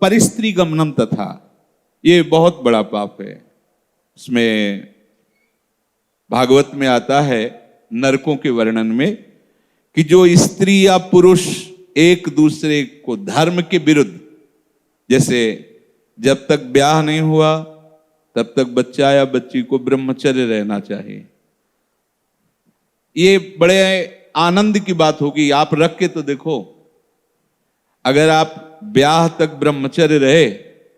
परिस्त्री गमनम तथा, ये बहुत बड़ा पाप है। इसमें भागवत में आता है नरकों के वर्णन में कि जो स्त्री या पुरुष एक दूसरे को धर्म के विरुद्ध, जैसे जब तक ब्याह नहीं हुआ तब तक बच्चा या बच्ची को ब्रह्मचर्य रहना चाहिए। ये बड़े आनंद की बात होगी, आप रख के तो देखो। अगर आप ब्याह तक ब्रह्मचर्य रहे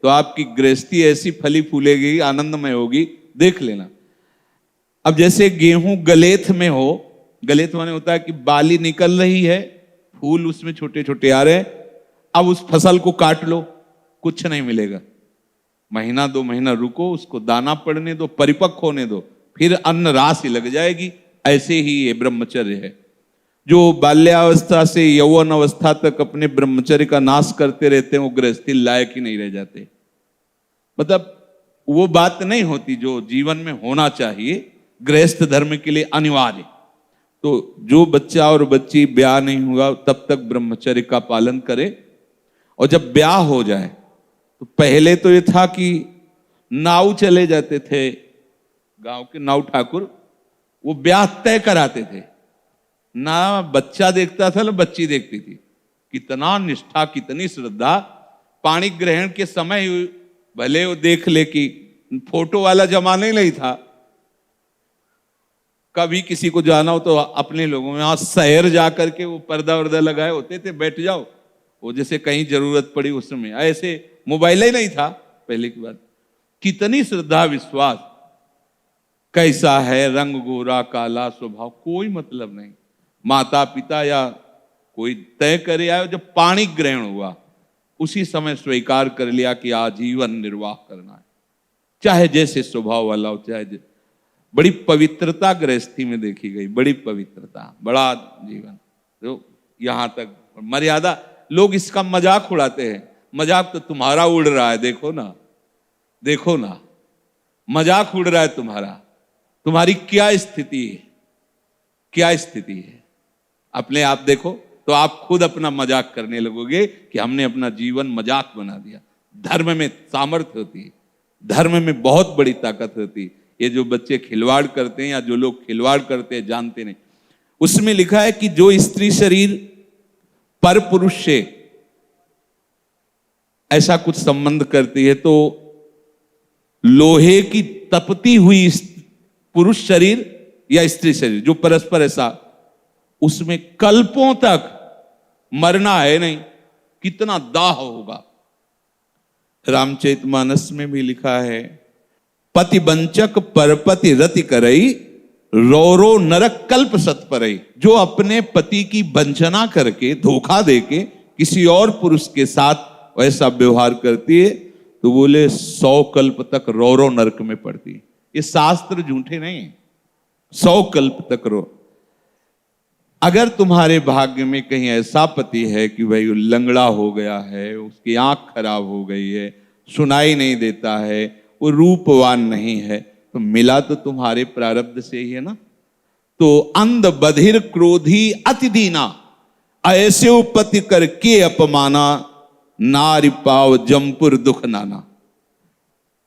तो आपकी गृहस्थी ऐसी फली फूलेगी, आनंदमय होगी, देख लेना। अब जैसे गेहूं गलेथ में हो, गलेथ माने होता है कि बाली निकल रही है, फूल उसमें छोटे छोटे आ रहे हैं, अब उस फसल को काट लो, कुछ नहीं मिलेगा। महीना 2 महीना रुको, उसको दाना पड़ने दो, परिपक्व होने दो, फिर अन्न राशि लग जाएगी। ऐसे ही ये ब्रह्मचर्य है। जो बाल्यावस्था से यौवन अवस्था तक अपने ब्रह्मचर्य का नाश करते रहते हैं, वो गृहस्थी लायक ही नहीं रह जाते। मतलब वो बात नहीं होती जो जीवन में होना चाहिए, गृहस्थ धर्म के लिए अनिवार्य। तो जो बच्चा और बच्ची ब्याह नहीं हुआ तब तक ब्रह्मचर्य का पालन करे, और जब ब्याह हो जाए तो पहले तो ये था कि नाऊ चले जाते थे, गांव के नाऊ ठाकुर, वो ब्याह तय कराते थे। ना बच्चा देखता था ना बच्ची देखती थी। कितना निष्ठा, कितनी श्रद्धा। पाणी ग्रहण के समय भले वो देख ले कि फोटो वाला जमाना ही नहीं था, कभी किसी को जाना हो तो अपने लोगों में, शहर जाकर के वो पर्दा वर्दा लगाए होते थे, बैठ जाओ, वो जैसे कहीं जरूरत पड़ी उस समय। ऐसे मोबाइल ही नहीं था पहले की बात। कितनी श्रद्धा, विश्वास। कैसा है, रंग गोरा काला, स्वभाव, कोई मतलब नहीं। माता पिता या कोई तय करे आयो। जब पाणी ग्रहण हुआ उसी समय स्वीकार कर लिया कि आजीवन निर्वाह करना है, चाहे जैसे स्वभाव वाला हो, चाहे बड़ी पवित्रता गृहस्थी में देखी गई, बड़ी पवित्रता, बड़ा जीवन। तो यहां तक मर्यादा। लोग इसका मजाक उड़ाते हैं। मजाक तो तुम्हारा उड़ रहा है, देखो ना, देखो ना, मजाक उड़ रहा है तुम्हारा। तुम्हारी क्या स्थिति है, क्या स्थिति है, अपने आप देखो तो आप खुद अपना मजाक करने लगोगे कि हमने अपना जीवन मजाक बना दिया। धर्म में सामर्थ्य होती है, धर्म में बहुत बड़ी ताकत होती है। ये जो बच्चे खिलवाड़ करते हैं या जो लोग खिलवाड़ करते हैं जानते नहीं। उसमें लिखा है कि जो स्त्री शरीर पर पुरुष से ऐसा कुछ संबंध करती है तो लोहे की तपती हुई पुरुष शरीर या स्त्री शरीर जो परस्पर ऐसा, उसमें कल्पों तक मरना है नहीं। कितना दाह होगा। रामचरितमानस में भी लिखा है, पति वंचक परपति रति करई, रौरो नरक कल्प सतपरई। जो अपने पति की वंचना करके, धोखा देके किसी और पुरुष के साथ वैसा व्यवहार करती है तो बोले 100 कल्प तक रौरो नरक में पड़ती है। ये शास्त्र झूठे नहीं है। 100 कल्प तक रो। अगर तुम्हारे भाग्य में कहीं ऐसा पति है कि भाई लंगड़ा हो गया है, उसकी आंख खराब हो गई है, सुनाई नहीं देता है, वो रूपवान नहीं है, तो मिला तो तुम्हारे प्रारब्ध से ही है ना। तो अंध बधिर क्रोधी अति दीना, ऐसे उपति करके अपमाना, नारी पाव जमपुर दुख नाना।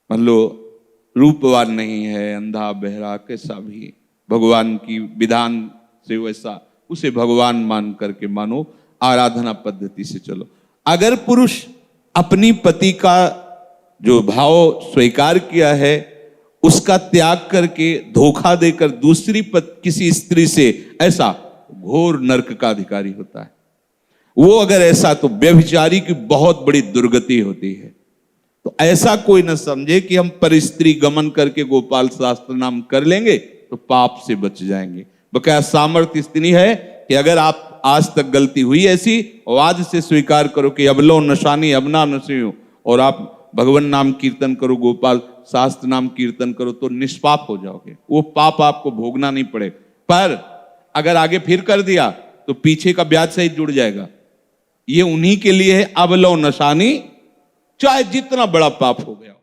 मान लो रूपवान नहीं है, अंधा बहरा, कैसा भी भगवान की विधान से वैसा, उसे भगवान मान करके मानो, आराधना पद्धति से चलो। अगर पुरुष अपनी पति का जो भाव स्वीकार किया है उसका त्याग करके धोखा देकर दूसरी किसी स्त्री से, ऐसा घोर नरक का अधिकारी होता है वो। अगर ऐसा तो व्यभिचारी की बहुत बड़ी दुर्गति होती है। तो ऐसा कोई न समझे कि हम परिस्त्री गमन करके गोपाल शास्त्र नाम कर लेंगे तो पाप से बच जाएंगे। बकाया सामर्थ्य इतनी है कि अगर आप आज तक गलती हुई ऐसी और आज से स्वीकार करो कि अबलो नशानी अबना नसियो, और आप भगवान नाम कीर्तन करो, गोपाल शास्त्र नाम कीर्तन करो, तो निष्पाप हो जाओगे। वो पाप आपको भोगना नहीं पड़े। पर अगर आगे फिर कर दिया तो पीछे का ब्याज सहित जुड़ जाएगा। ये उन्हीं के लिए है, अबलो नशानी, चाहे जितना बड़ा पाप हो गया।